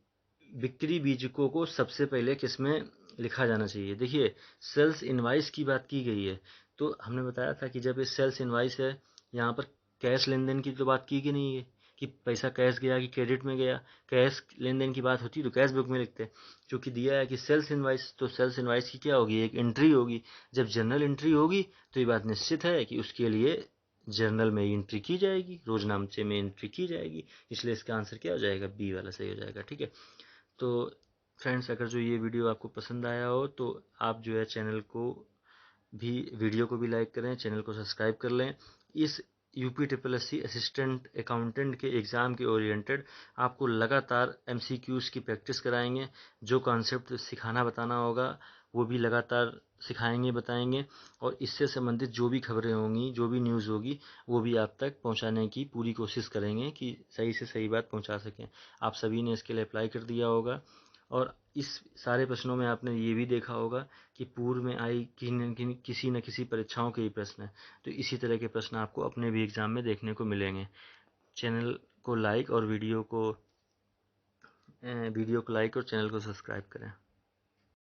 बिक्री बीजकों को सबसे पहले किसमें लिखा जाना चाहिए। देखिए, सेल्स इनवाइस की बात की गई है, तो हमने बताया था कि जब ये सेल्स इनवाइस है, यहाँ पर कैश लेन देन की तो बात की नहीं है कि पैसा कैश गया कि क्रेडिट में गया। कैश लेन देन की बात होती तो कैश बुक में लिखते। क्योंकि दिया है कि सेल्स इनवाइस, तो सेल्स इनवाइस की क्या होगी, एक एंट्री होगी। जब जर्नल एंट्री होगी तो ये बात निश्चित है कि उसके लिए जर्नल में एंट्री की जाएगी, रोजनामचे में एंट्री की जाएगी। इसलिए इसका आंसर क्या हो जाएगा, बी वाला सही हो जाएगा। ठीक है, तो फ्रेंड्स, अगर जो ये वीडियो आपको पसंद आया हो तो आप जो है चैनल को भी, वीडियो को भी लाइक करें, चैनल को सब्सक्राइब कर लें। इस UP triple S C assistant accountant के एग्ज़ाम के ओरिएंटेड आपको लगातार एमसीक्यूज़ की प्रैक्टिस कराएंगे। जो कॉन्सेप्ट सिखाना बताना होगा वो भी लगातार सिखाएंगे, बताएंगे। और इससे संबंधित जो भी खबरें होंगी, जो भी न्यूज़ होगी, वो भी आप तक पहुंचाने की पूरी कोशिश करेंगे कि सही से सही बात पहुंचा सकें। आप सभी ने इसके लिए अप्लाई कर दिया होगा, और इस सारे प्रश्नों में आपने ये भी देखा होगा कि पूर्व में आई किसी न किसी परीक्षाओं के ही प्रश्न हैं। तो इसी तरह के प्रश्न आपको अपने भी एग्ज़ाम में देखने को मिलेंगे। चैनल को लाइक और वीडियो को लाइक और चैनल को सब्सक्राइब करें।